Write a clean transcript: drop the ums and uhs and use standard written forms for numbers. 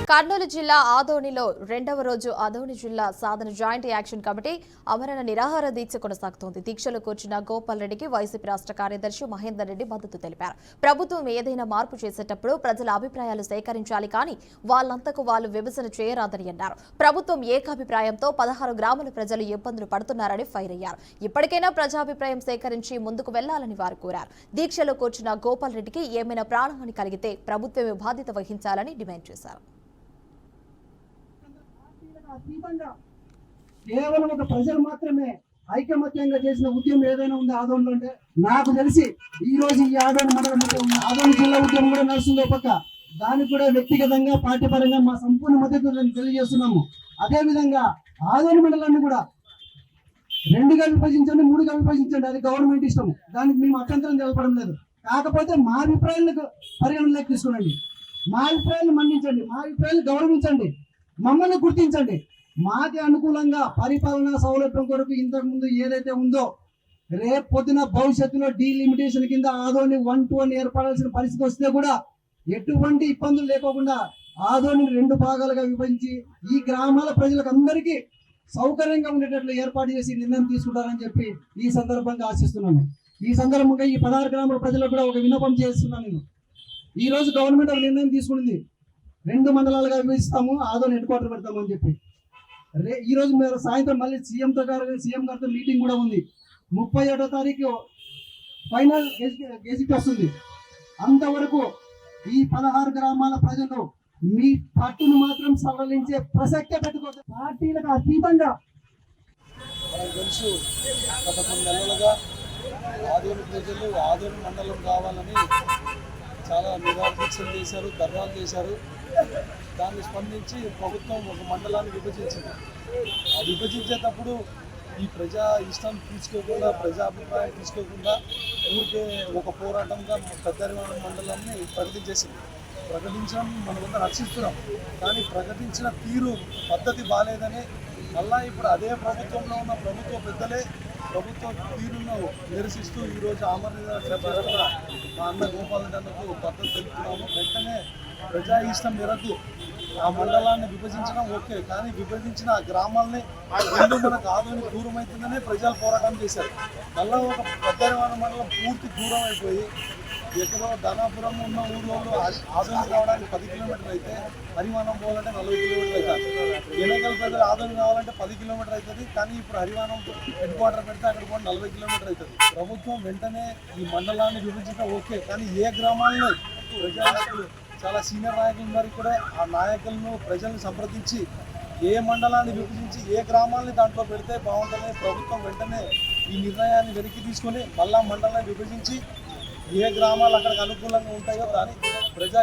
కర్నూలు జిల్లా ఆదోనిలో రెండవ రోజు ఆదోని జిల్లా సాధన జాయింట్ యాక్షన్ కమిటీ అమరణ నిరాహార దీక్ష కొనసాగుతోంది. దీక్షలో కూర్చున్న గోపాల్ రెడ్డికి వైసీపీ రాష్ట్ర కార్యదర్శి మహేందర్ రెడ్డి మద్దతు తెలిపారు. ప్రభుత్వం ఏదైనా మార్పు చేసేటప్పుడు ప్రజల అభిప్రాయాలు సేకరించాలి, కానీ వాళ్ళంతకు వాళ్ళు విభజన చేయరాదని అన్నారు. ప్రభుత్వం ఏకాభిప్రాయంతో 16 గ్రామాల ప్రజలు ఇబ్బందులు పడుతున్నారని ఫైర్ అయ్యారు. ఇప్పటికైనా ప్రజాభిప్రాయం సేకరించి ముందుకు వెళ్లాలని వారు కోరారు. దీక్షలో కూర్చున్న గోపాల్ రెడ్డికి ఏమైనా ప్రాణహాని కలిగితే ప్రభుత్వమే బాధ్యత వహించాలని డిమాండ్ చేశారు. కేవలం ఒక ప్రజలు మాత్రమే ఐకమత్యంగా చేసిన ఉద్యమం ఏదైనా ఉంది ఆదోనిలో అంటే నాకు తెలిసి ఈ రోజు ఈ ఆదోని మండలం ఆదోని జిల్లా ఉద్యమం కూడా నడుస్తుంది. పక్క దానికి కూడా వ్యక్తిగతంగా పార్టీ పరంగా మా సంపూర్ణ మద్దతు తెలియజేస్తున్నాము. అదే విధంగా ఆదోని మండలాన్ని కూడా 2గా విభజించండి, 3గా విభజించండి, అది గవర్నమెంట్ ఇష్టం. దానికి మేము అభ్యంతరం తెలపడం లేదు. కాకపోతే మా అభిప్రాయాలకు పరిగణనలోకి తీసుకోండి, మా అభిప్రాయాలు మన్నించండి, మా అభిప్రాయాలు గౌరవించండి, మమ్మల్ని గుర్తించండి. మాకు అనుకూలంగా పరిపాలనా సౌలభ్యం కొరకు ఇంతకుముందు ఏదైతే ఉందో రేపు పొద్దున భవిష్యత్తులో డీలిమిటేషన్ కింద ఆదోని 1 to 1 ఏర్పడాల్సిన పరిస్థితి వస్తే కూడా ఎటువంటి ఇబ్బందులు లేకోకుండా ఆదోని 2 భాగాలుగా విభజించి ఈ గ్రామాల ప్రజలకు అందరికీ సౌకర్యంగా ఉండేటట్లు ఏర్పాటు చేసి నిర్ణయం తీసుకుంటారని చెప్పి ఈ సందర్భంగా ఆశిస్తున్నాను. ఈ సందర్భంగా ఈ 16 గ్రామాల ప్రజలకు కూడా ఒక విన్నపం చేస్తున్నాను. నేను ఈ రోజు గవర్నమెంట్ ఒక నిర్ణయం తీసుకుంది, 2 మండలాలుగా విభజిస్తాము, ఆదోని హెడ్ క్వార్టర్ పెడతామని చెప్పి. ఈ రోజు మీరు సాయంత్రం మళ్ళీ సీఎం గారితో మీటింగ్ కూడా ఉంది. 31వ తారీఖు ఫైనల్ గెజిట్ వస్తుంది. అంతవరకు ఈ 16 గ్రామాల ప్రజలు మీ పట్టును మాత్రం సవరించే ప్రసక్తే పెట్టుకోవచ్చు. పార్టీలకు అతీతంగా మనకు తెలుసు, గత కొన్ని నెలలుగా ఆదోని ప్రజలు ఆదోని మండలం కావాలని చాలా నిరాదీక్షలు చేశారు, ధర్నాలు చేశారు. దాన్ని స్పందించి ప్రభుత్వం ఒక మండలాన్ని విభజించింది. ఆ విభజించేటప్పుడు ఈ ప్రజా ఇష్టం తీసుకోకుండా, ప్రజాభిప్రాయం తీసుకోకుండా ఊరికే ఒక పోరాటంగా పెద్దరివాడ మండలాన్ని ప్రకటించేసింది. ప్రకటించడం మనమంతా రక్షిస్తున్నాం, కానీ ప్రకటించిన తీరు పద్ధతి బాగాలేదని మళ్ళా ఇప్పుడు అదే ప్రభుత్వంలో ఉన్న ప్రభుత్వ పెద్దలే ప్రభుత్వ తీరును నిరసిస్తూ ఈరోజు ఆమరణ మా అన్న గోపాల్ రెడ్డికు పద్ధతి తెలుపుతున్నాము. వెంటనే ప్రజా ఇష్టం మేరకు ఆ మండలాన్ని విభజించడం ఓకే, కానీ విభజించిన ఆ గ్రామాలని మనకు ఆదోని దూరం అవుతుందనే ప్రజలు పోరాటం చేశారు. మళ్ళీ ఒక పెద్దరివాడ మండలం పూర్తి దూరం అయిపోయి ఎక్కడో ధనాపురం ఉన్న ఊళ్ళో ఆదోని రావడానికి 10 కిలోమీటర్లు అయితే హరివానం పోవాలంటే 40 కిలోమీటర్లు అవుతుంది. ఎన్నికల ప్రజలు ఆదోని కావాలంటే 10 కిలోమీటర్లు అవుతుంది, కానీ ఇప్పుడు హరివానం హెడ్ క్వార్టర్ పెడితే అక్కడ కూడా 40 కిలోమీటర్లు అవుతుంది. ప్రభుత్వం వెంటనే ఈ మండలాన్ని విభజించడం ఓకే, కానీ ఏ గ్రామాలను ప్రజానాయకులు చాలా సీనియర్ నాయకులు ఉన్నారు కూడా ఆ నాయకులను ప్రజలను సంప్రదించి ఏ మండలాన్ని విభజించి ఏ గ్రామాలని దాంట్లో పెడితే బాగుంటుందని ప్రభుత్వం వెంటనే ఈ నిర్ణయాన్ని వెనక్కి తీసుకొని మళ్ళా మండలాన్ని విభజించి ఏ గ్రామాలు అక్కడికి అనుకూలంగా ఉంటాయో దాని ప్రజా